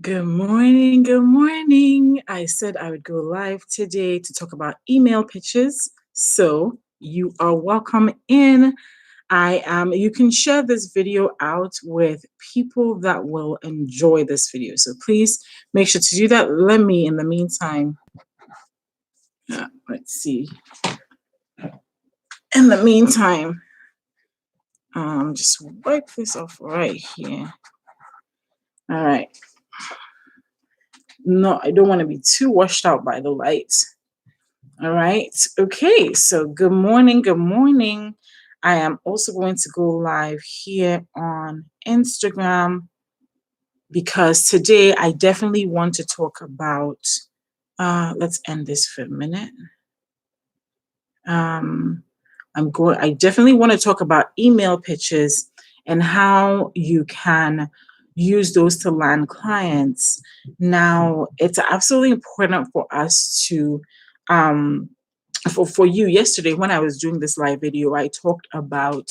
Good morning. Good morning. I said I would go live today to talk about email pitches. So you are welcome in. You can share this video out with people that will enjoy this video. So please make sure to do that. Let me, in the meantime, let's see. In the meantime, just wipe this off right here. All right. No, I don't want to be too washed out by the lights. All right. Okay. So good morning. Good morning. I am also going to go live here on Instagram because today I definitely want to talk about, let's end this for a minute. I definitely want to talk about email pitches and how you can use those to land clients. Now, it's absolutely important for us to, for you yesterday when I was doing this live video, I talked about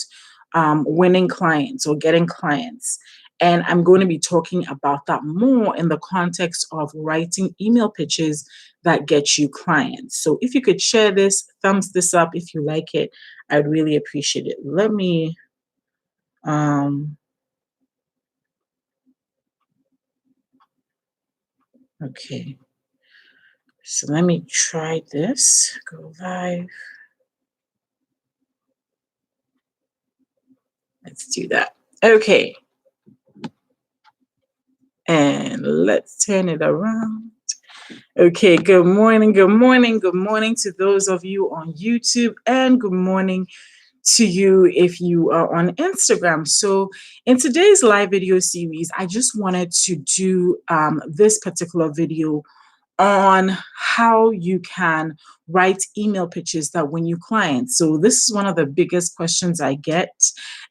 winning clients or getting clients. And I'm going to be talking about that more in the context of writing email pitches that get you clients. So if you could share this, thumbs this up if you like it, I'd really appreciate it. Let me, okay. So let me try this, go live. Let's do that. Okay. And let's turn it around. Okay, good morning, good morning, good morning to those of you on YouTube, and good morning to you if you are on Instagram. So in today's live video series, I just wanted to do this particular video on how you can write email pitches that win you clients. So this is one of the biggest questions I get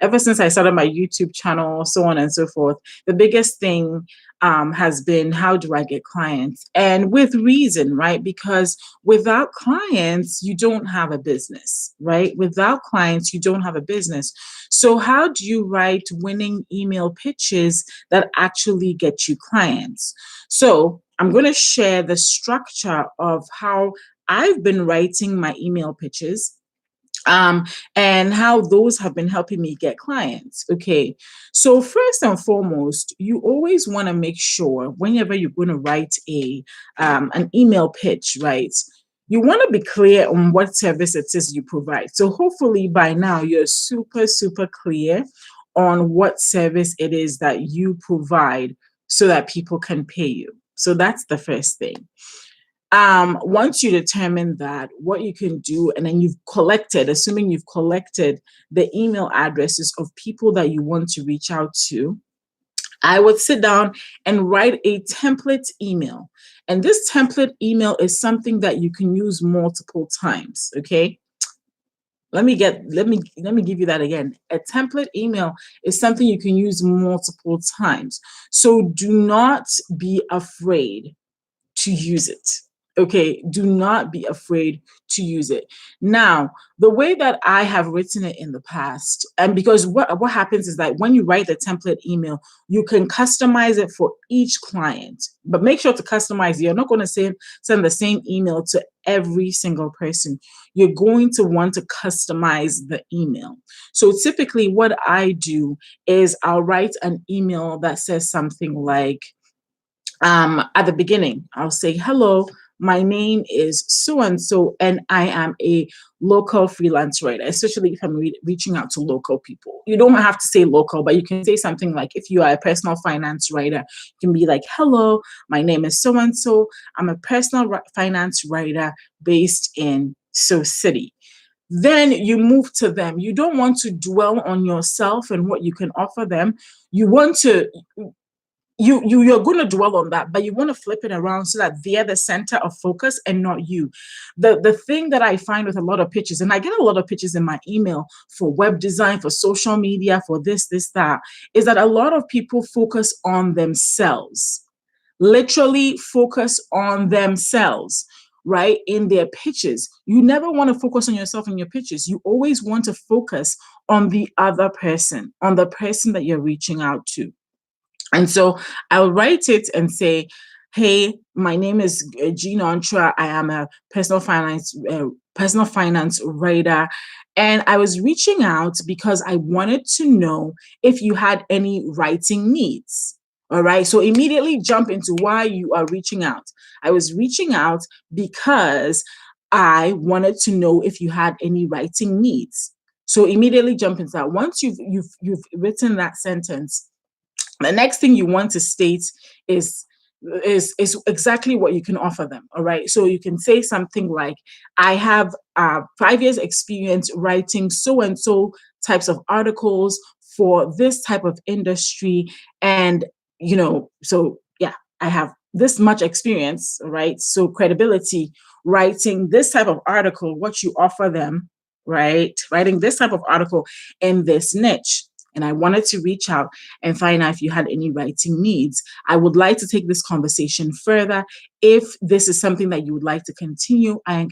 ever since I started my YouTube channel, so on and so forth. The biggest thing has been, how do I get clients? And with reason, right? Because without clients, you don't have a business, right? Without clients, you don't have a business. So how do you write winning email pitches that actually get you clients? So I'm going to share the structure of how I've been writing my email pitches, and how those have been helping me get clients. Okay, so first and foremost, you always want to make sure whenever you're going to write an email pitch, right? You want to be clear on what service it is you provide. So hopefully by now you're super clear on what service it is that you provide so that people can pay you. So that's the first thing. Once you determine that, what you can do, and then assuming you've collected the email addresses of people that you want to reach out to, I would sit down and write a template email. And this template email is something that you can use multiple times. Okay. Let me give you that again. A template email is something you can use multiple times. So do not be afraid to use it. Okay, do not be afraid to use it. Now, the way that I have written it in the past, and because what happens is that when you write the template email, you can customize it for each client. But make sure to customize it. You're not going to send the same email to every single person. You're going to want to customize the email. So typically what I do is I'll write an email that says something like, at the beginning, I'll say, hello, my name is so and so, and I am a local freelance writer, especially if I'm reaching out to local people. You don't have to say local, but you can say something like, if you are a personal finance writer, you can be like, hello, my name is so and so. I'm a personal finance writer based in So City. Then you move to them. You don't want to dwell on yourself and what you can offer them. You want to you're going to dwell on that, but you want to flip it around so that they're the center of focus and not you. The thing that I find with a lot of pitches, and I get a lot of pitches in my email for web design, for social media, for this, that, is that a lot of people focus on themselves, literally focus on themselves, right? In their pitches. You never want to focus on yourself in your pitches. You always want to focus on the other person, on the person that you're reaching out to. And so I'll write it and say, hey, my name is Gina Ontra. I am a personal finance writer. And I was reaching out because I wanted to know if you had any writing needs. All right. So immediately jump into why you are reaching out. I was reaching out because I wanted to know if you had any writing needs. So immediately jump into that. Once you've written that sentence, the next thing you want to state is is exactly what you can offer them. All right. So you can say something like, I have 5 years experience writing so and so types of articles for this type of industry. And, so yeah, I have this much experience, right? So credibility, writing this type of article, what you offer them, right? Writing this type of article in this niche. And I wanted to reach out and find out if you had any writing needs. I would like to take this conversation further. If this is something that you would like to continue, I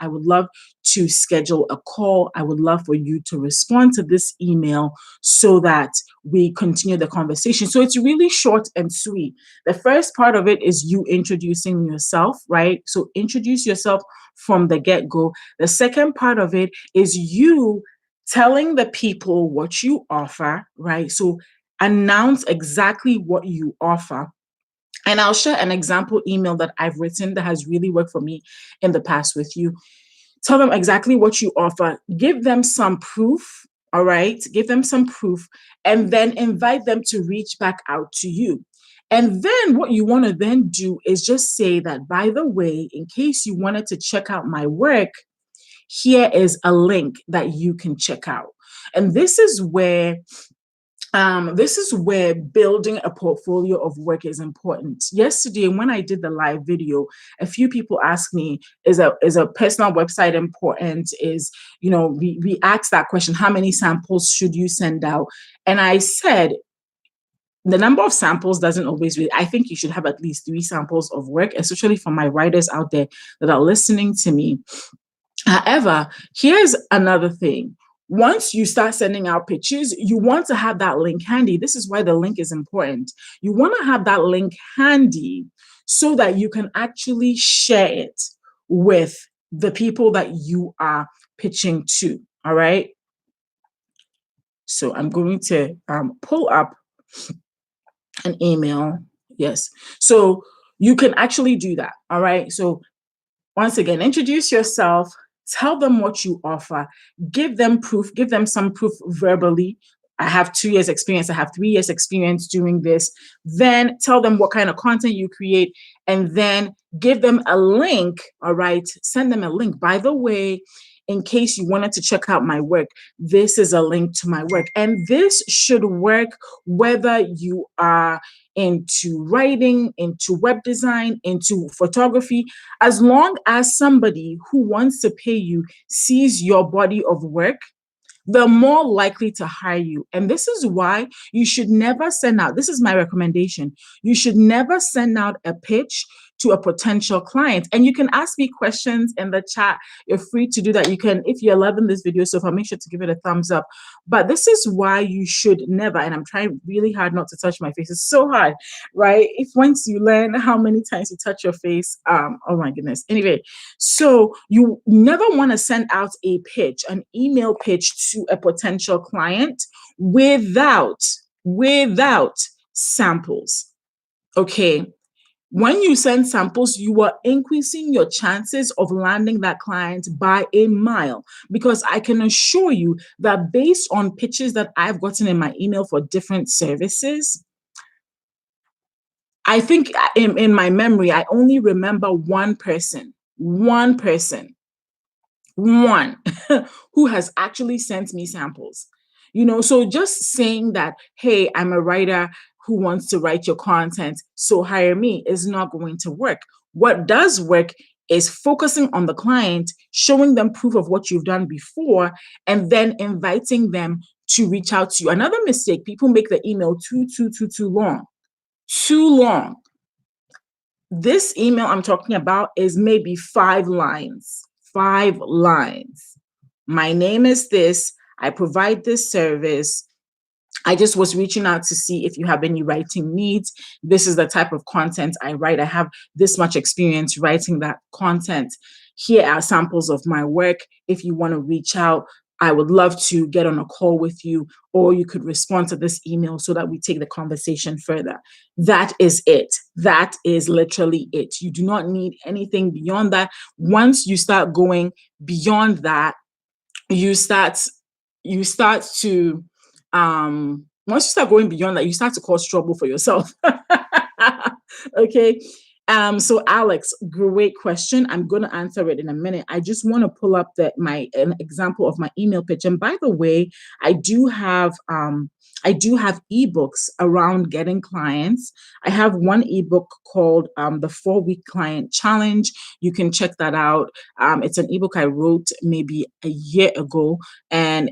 would love to schedule a call. I would love for you to respond to this email so that we continue the conversation. So it's really short and sweet. The first part of it is you introducing yourself, right? So introduce yourself from the get-go. The second part of it is you telling the people what you offer, right? So announce exactly what you offer. And I'll share an example email that I've written that has really worked for me in the past with you. Tell them exactly what you offer. Give them some proof, all right? Give them some proof, and then invite them to reach back out to you. And then what you want to then do is just say that, by the way, in case you wanted to check out my work, here is a link that you can check out. And this is where building a portfolio of work is important. Yesterday, when I did the live video, a few people asked me, is a personal website important? We asked that question, how many samples should you send out? And I said, the number of samples doesn't always really, I think you should have at least 3 samples of work, especially for my writers out there that are listening to me. However, here's another thing. Once you start sending out pitches, you want to have that link handy. This is why the link is important. You want to have that link handy so that you can actually share it with the people that you are pitching to. All right. So I'm going to pull up an email. Yes. So you can actually do that. All right. So once again, introduce yourself, tell them what you offer, give them proof, give them some proof verbally. I have 2 years experience, I have 3 years experience doing this. Then tell them what kind of content you create, and then give them a link. All right, send them a link. By the way, in case you wanted to check out my work, this is a link to my work. And this should work whether you are into writing, into web design, into photography, as long as somebody who wants to pay you sees your body of work, they're more likely to hire you. And this is why you should never send out, this is my recommendation, you should never send out a pitch to a potential client. And you can ask me questions in the chat. You're free to do that. You can, if you're loving this video so far, make sure to give it a thumbs up. But this is why you should never, and I'm trying really hard not to touch my face. It's so hard, right? If once you learn how many times you touch your face, oh my goodness. Anyway, so you never want to send out a pitch, an email pitch to a potential client without samples. Okay. When you send samples, you are increasing your chances of landing that client by a mile, because I can assure you that based on pitches that I've gotten in my email for different services, I think in my memory, I only remember one person one who has actually sent me samples. So just saying that, hey, I'm a writer who wants to write your content, so hire me, is not going to work. What does work is focusing on the client, showing them proof of what you've done before, and then inviting them to reach out to you. Another mistake, people make the email too long. Too long. This email I'm talking about is maybe 5 lines. 5 lines. My name is this. I provide this service. I just was reaching out to see if you have any writing needs. This is the type of content I write. I have this much experience writing that content. Here are samples of my work. If you want to reach out, I would love to get on a call with you, or you could respond to this email so that we take the conversation further. That is it. That is literally it. You do not need anything beyond that. Once you start going beyond that, you start to once you start going beyond that, you start to cause trouble for yourself. Okay. So Alex, great question. I'm going to answer it in a minute. I just want to pull up an example of my email pitch. And by the way, I do have ebooks around getting clients. I have one ebook called the 4-Week Client Challenge. You can check that out. It's an ebook I wrote maybe a year ago, and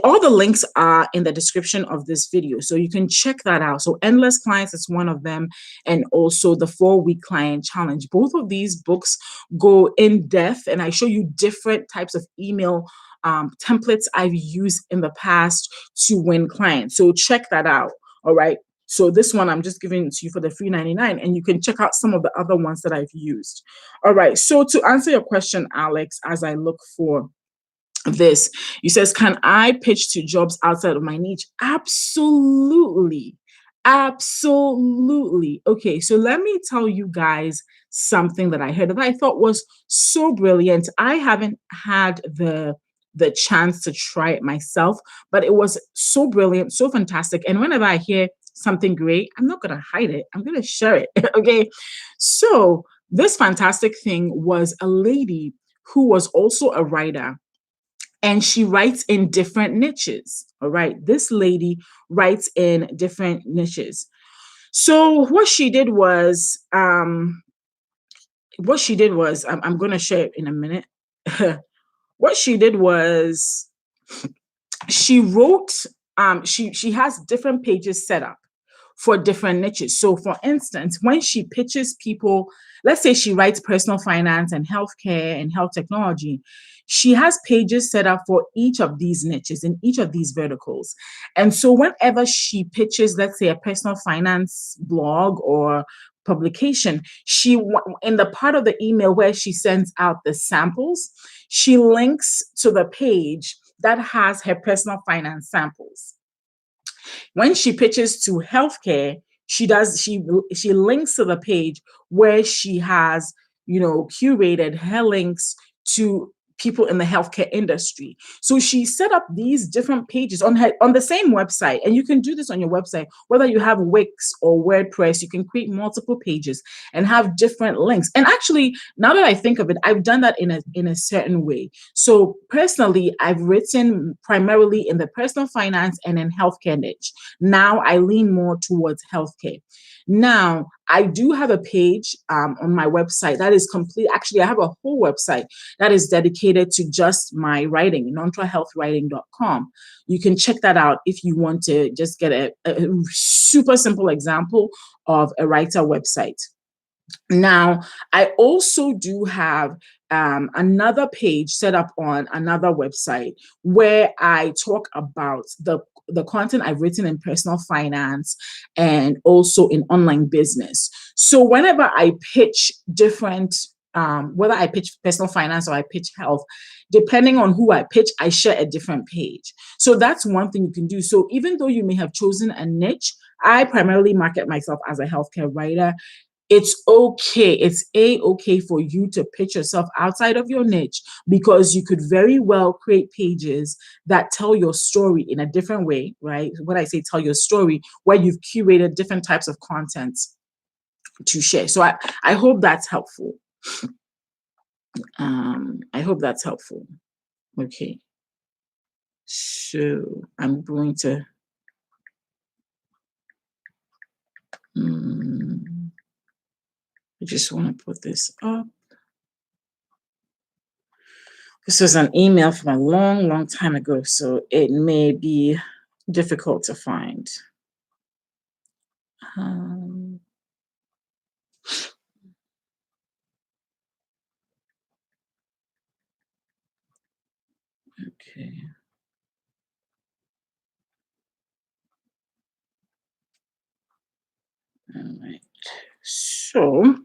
all the links are in the description of this video, so you can check that out. So Endless Clients is one of them, and also the 4-Week Client Challenge. Both of these books go in depth, and I show you different types of email templates I've used in the past to win clients. So check that out. All right. So this one I'm just giving it to you for the free 99, and you can check out some of the other ones that I've used. All right. So to answer your question, Alex, as I look for this, you says, can I pitch to jobs outside of my niche? Absolutely. Absolutely. Okay, so let me tell you guys something that I heard that I thought was so brilliant. I haven't had the chance to try it myself, but it was so brilliant, so fantastic. And whenever I hear something great, I'm not going to hide it. I'm going to share it. Okay. So this fantastic thing was a lady who was also a writer, and she writes in different niches. All right. This lady writes in different niches. So what she did was, I'm going to share it in a minute. What she did was she wrote, she has different pages set up for different niches. So for instance, when she pitches people, let's say she writes personal finance and healthcare and health technology, she has pages set up for each of these niches in each of these verticals. And so whenever she pitches, let's say, a personal finance blog or publication, she, in the part of the email where she sends out the samples, she links to the page that has her personal finance samples. When she pitches to healthcare, she links to the page where she has, curated her links to people in the healthcare industry. So she set up these different pages on the same website, and you can do this on your website, whether you have Wix or WordPress. You can create multiple pages and have different links. And actually, now that I think of it, I've done that in a certain way. So personally, I've written primarily in the personal finance and in healthcare niche. Now I lean more towards healthcare. Now, I do have a page on my website that is complete. Actually, I have a whole website that is dedicated to just my writing, nontrahealthwriting.com. You can check that out if you want to just get a super simple example of a writer website. Now, I also do have another page set up on another website where I talk about the content I've written in personal finance and also in online business. So whenever I pitch different, whether I pitch personal finance or I pitch health, depending on who I pitch, I share a different page. So that's one thing you can do. So even though you may have chosen a niche, I primarily market myself as a healthcare writer. It's okay. It's okay for you to pitch yourself outside of your niche, because you could very well create pages that tell your story in a different way, right? When I say tell your story, where you've curated different types of content to share. So I hope that's helpful. I hope that's helpful. Okay. So I'm going to I just want to put this up. This was an email from a long, long time ago, so it may be difficult to find. Okay. All right. So I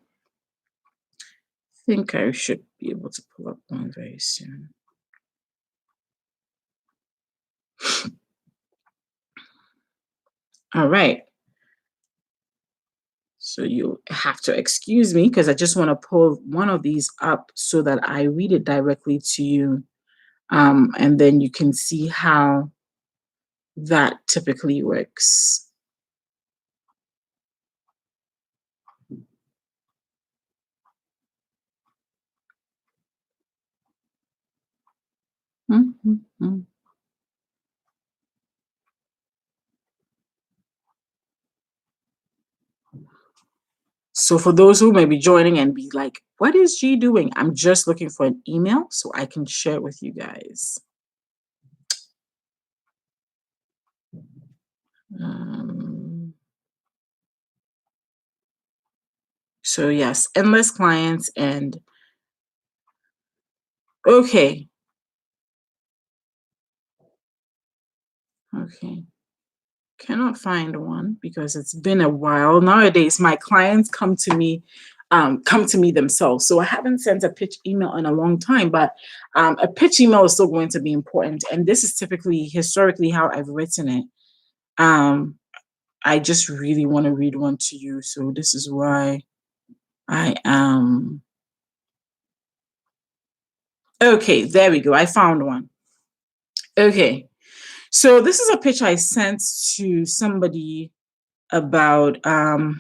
think I should be able to pull up one very soon. All right. So you have to excuse me because I just want to pull one of these up so that I read it directly to you. And then you can see how that typically works. Mhm. So for those who may be joining and be like, what is G doing? I'm just looking for an email so I can share it with you guys. So yes, endless clients and okay. Okay. Cannot find one because it's been a while. Nowadays, my clients come to me themselves. So I haven't sent a pitch email in a long time, but a pitch email is still going to be important. And this is typically historically how I've written it. Um, I just really want to read one to you. So this is why I am. Okay, there we go. I found one. Okay. So this is a pitch I sent to somebody about a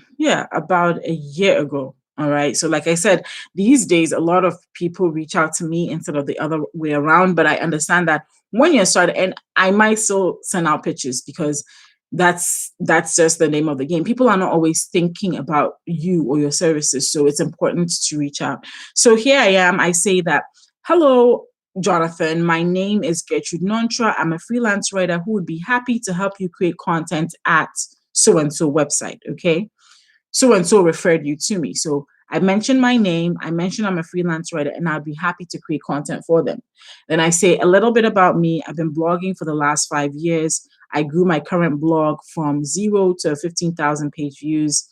year ago. All right. So like I said, these days a lot of people reach out to me instead of the other way around, but I understand that when you're starting, and I might still send out pitches because that's just the name of the game. People are not always thinking about you or your services, so it's important to reach out. So here I am. I say that, hello, Jonathan, my name is Gertrude Nontra. I'm a freelance writer who would be happy to help you create content at so and so website. Okay. So and so referred you to me. So I mentioned my name, I mentioned I'm a freelance writer, and I'd be happy to create content for them. Then I say a little bit about me. I've been blogging for the last 5 years. I grew my current blog from 0 to 15,000 page views,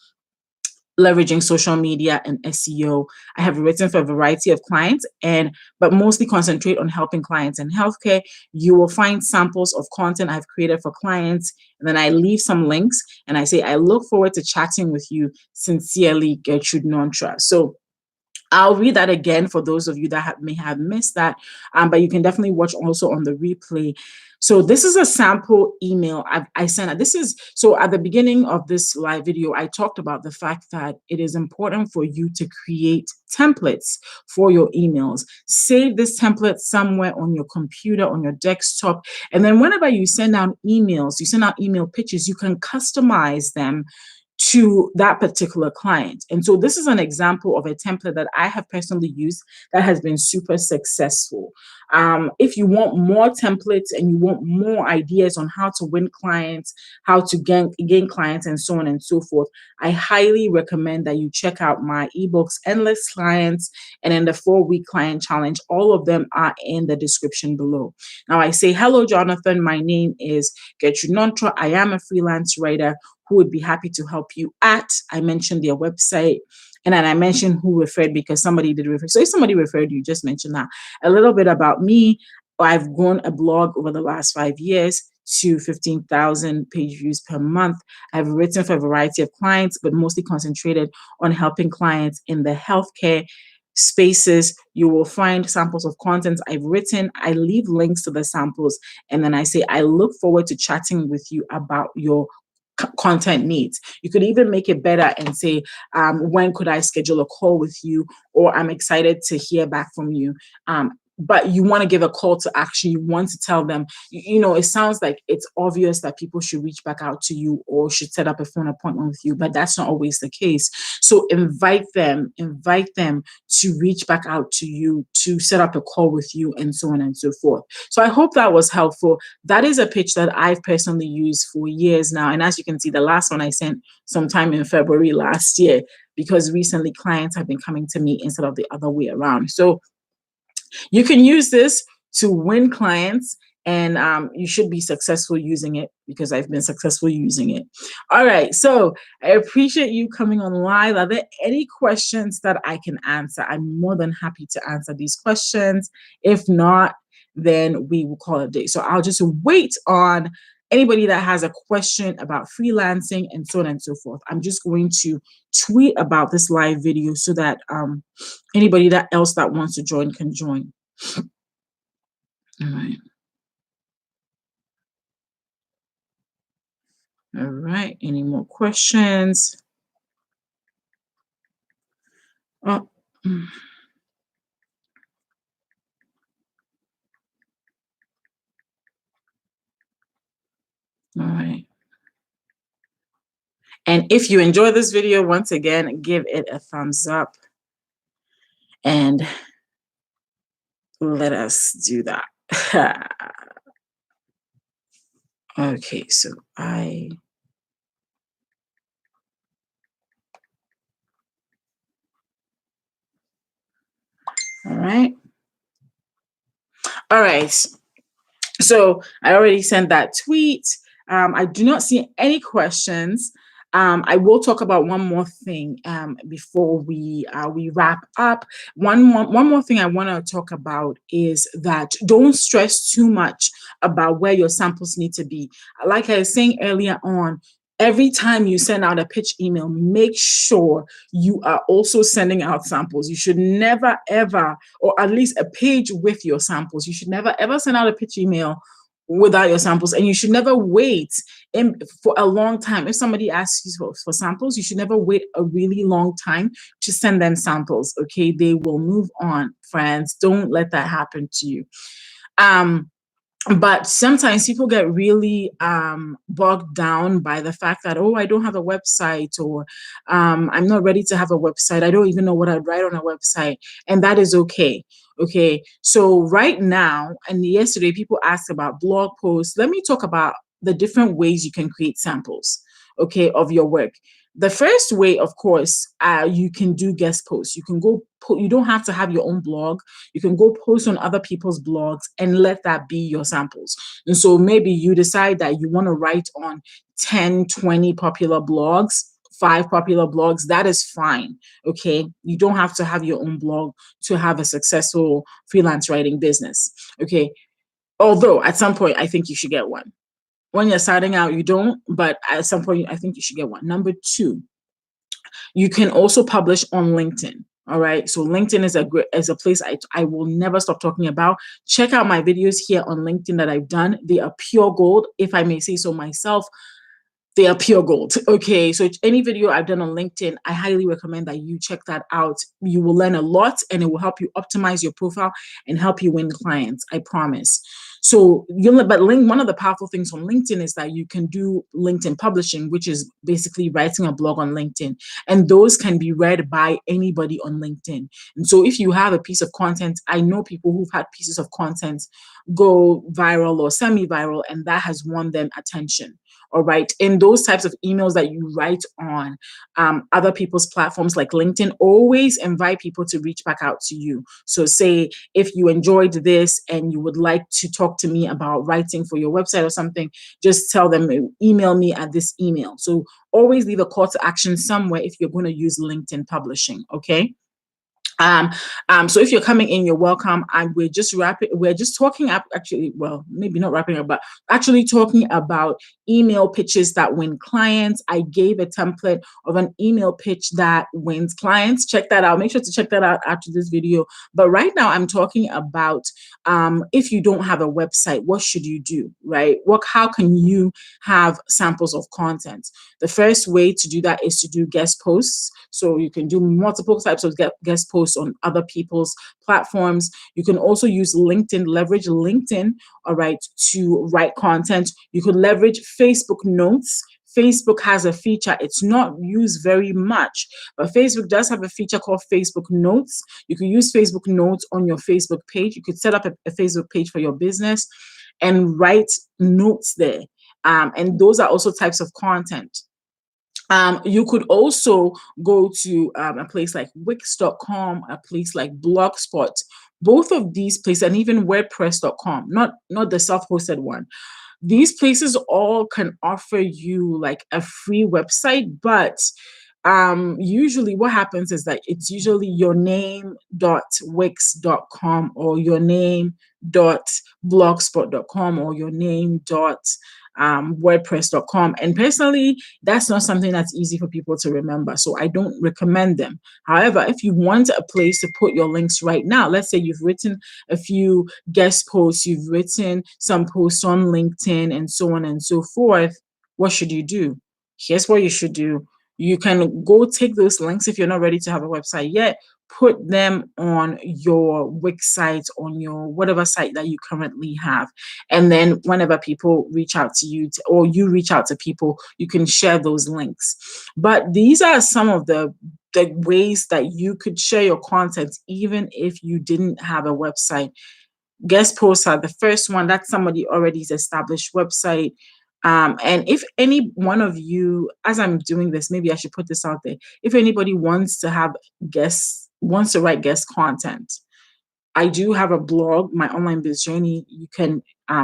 leveraging social media and SEO. I have written for a variety of clients but mostly concentrate on helping clients in healthcare. You will find samples of content I've created for clients, and then I leave some links and I say I look forward to chatting with you. Sincerely, Gertrude Nontra. So I'll read that again for those of you that may have missed that, but you can definitely watch also on the replay. So this is a sample email I sent. This is so at the beginning of this live video, I talked about the fact that it is important for you to create templates for your emails. Save this template somewhere on your computer, on your desktop, and then whenever you send out emails, you send out email pitches, you can customize them to that particular client. And so this is an example of a template that I have personally used that has been super successful. If you want more templates and you want more ideas on how to win clients, how to gain clients, and so on and so forth, I highly recommend that you check out my ebooks, Endless Clients, and then the 4-week client challenge. All of them are in the description below. Now I say, hello, Jonathan. My name is Gertrude Nontra. I am a freelance writer who would be happy to help you at, I mentioned their website, and then I mentioned who referred because somebody did refer. So if somebody referred you, just mention that. A little bit about me. I've grown a blog over the last 5 years to 15,000 page views per month. I've written for a variety of clients, but mostly concentrated on helping clients in the healthcare spaces. You will find samples of content I've written. I leave links to the samples, and then I say, I look forward to chatting with you about your content needs. You could even make it better and say, when could I schedule a call with you? Or I'm excited to hear back from you. But you want to give a call to action. You want to tell them, it sounds like it's obvious that people should reach back out to you or should set up a phone appointment with you, but that's not always the case. So invite them to reach back out to you, to set up a call with you, and so on and so forth. So I hope that was helpful. That is a pitch that I've personally used for years now. And as you can see, the last one I sent sometime in February last year, because recently clients have been coming to me instead of the other way around. So you can use this to win clients and you should be successful using it, because I've been successful using it. All right, so I appreciate you coming on live. Are there any questions that I can answer? I'm more than happy to answer these questions. If not, then we will call it a day. So I'll just wait on anybody that has a question about freelancing and so on and so forth. I'm just going to tweet about this live video so that anybody that else that wants to join can join. All right. All right. Any more questions? Oh. All right. And if you enjoy this video, once again, give it a thumbs up and let us do that. Okay, so all right. All right. So I already sent that tweet. I do not see any questions. I will talk about one more thing before we wrap up. One more thing I want to talk about is that don't stress too much about where your samples need to be. Like I was saying earlier on, every time you send out a pitch email, make sure you are also sending out samples. You should never, ever, or at least a page with your samples. You should never, ever send out a pitch email without your samples, and you should never wait for a long time. If somebody asks you for samples, you should never wait a really long time to send them samples. Okay, they will move on, friends. Don't let that happen to you. But sometimes people get really bogged down by the fact that, oh, I don't have a website, or I'm not ready to have a website. I don't even know what I'd write on a website. And that is okay. Okay. So right now, and yesterday, people asked about blog posts. Let me talk about the different ways you can create samples, okay, of your work. The first way, of course, you can do guest posts. You can go, you don't have to have your own blog. You can go post on other people's blogs and let that be your samples. And so maybe you decide that you want to write on 10, 20 popular blogs, 5 popular blogs. That is fine. Okay. You don't have to have your own blog to have a successful freelance writing business. Okay. Although at some point, I think you should get one. When you're starting out, you don't, but at some point, I think you should get one. Number 2, you can also publish on LinkedIn. All right. So LinkedIn is a place I will never stop talking about. Check out my videos here on LinkedIn that I've done. They are pure gold, if I may say so myself. They are pure gold. Okay, so any video I've done on LinkedIn, I highly recommend that you check that out. You will learn a lot, and it will help you optimize your profile and help you win clients. I promise. So one of the powerful things on LinkedIn is that you can do LinkedIn publishing, which is basically writing a blog on LinkedIn, and those can be read by anybody on LinkedIn. And so if you have a piece of content, I know people who've had pieces of content go viral or semi-viral, and that has won them attention. All right. In those types of emails that you write on other people's platforms like LinkedIn, always invite people to reach back out to you. So say if you enjoyed this and you would like to talk to me about writing for your website or something, just tell them, email me at this email. So always leave a call to action somewhere if you're going to use LinkedIn publishing. Okay. So if you're coming in, you're welcome. And we're just talking up, actually, well, maybe not wrapping up, but actually talking about email pitches that win clients. I gave a template of an email pitch that wins clients. Check that out. Make sure to check that out after this video. But right now I'm talking about if you don't have a website, what should you do, right? How can you have samples of content? The first way to do that is to do guest posts. So you can do multiple types of guest posts on other people's platforms. You can also use LinkedIn, leverage LinkedIn, all right, to write content. You could leverage Facebook Notes. Facebook has a feature. It's not used very much, but Facebook does have a feature called Facebook Notes. You can use Facebook Notes on your Facebook page. You could set up a Facebook page for your business and write notes there. And those are also types of content. You could also go to a place like Wix.com, a place like Blogspot. Both of these places, and even WordPress.com, not the self-hosted one. These places all can offer you like a free website, but usually what happens is that it's usually your name.wix.com or your name.blogspot.com or your name.wordpress.com. And personally, that's not something that's easy for people to remember, so I don't recommend them. However, if you want a place to put your links right now, let's say you've written a few guest posts, you've written some posts on LinkedIn and so on and so forth, what should you do? Here's what you should do. You can go take those links if you're not ready to have a website yet, put them on your Wix site, on your whatever site that you currently have. And then whenever people reach out to you or you reach out to people, you can share those links. But these are some of the ways that you could share your content even if you didn't have a website. Guest posts are the first one. That's somebody already's established website. And if any one of you, as I'm doing this, maybe I should put this out there. If anybody wants to write guest content, I do have a blog, my online biz journey. You can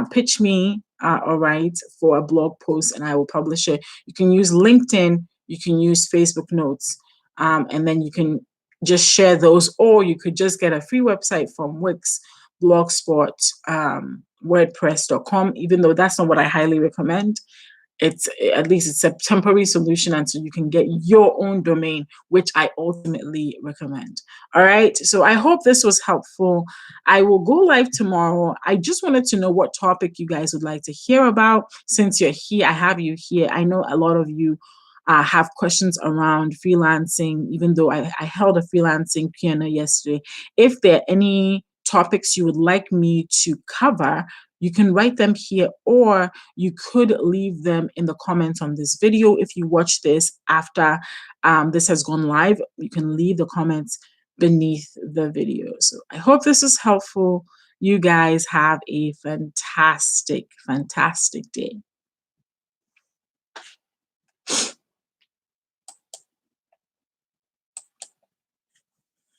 pitch me, all right, for a blog post and I will publish it. You can use LinkedIn, you can use Facebook Notes, and then you can just share those, or you could just get a free website from Wix, Blogspot, WordPress.com, even though that's not what I highly recommend. It's at least it's a temporary solution until you can get your own domain, which I ultimately recommend. All right, so I hope this was helpful. I will go live tomorrow. I just wanted to know what topic you guys would like to hear about. Since you're here, I have you here. I know a lot of you have questions around freelancing, even though I held a freelancing Q&A yesterday. If there are any topics you would like me to cover, you can write them here, or you could leave them in the comments on this video. If you watch this after this has gone live, you can leave the comments beneath the video. So I hope this is helpful. You guys have a fantastic, fantastic day.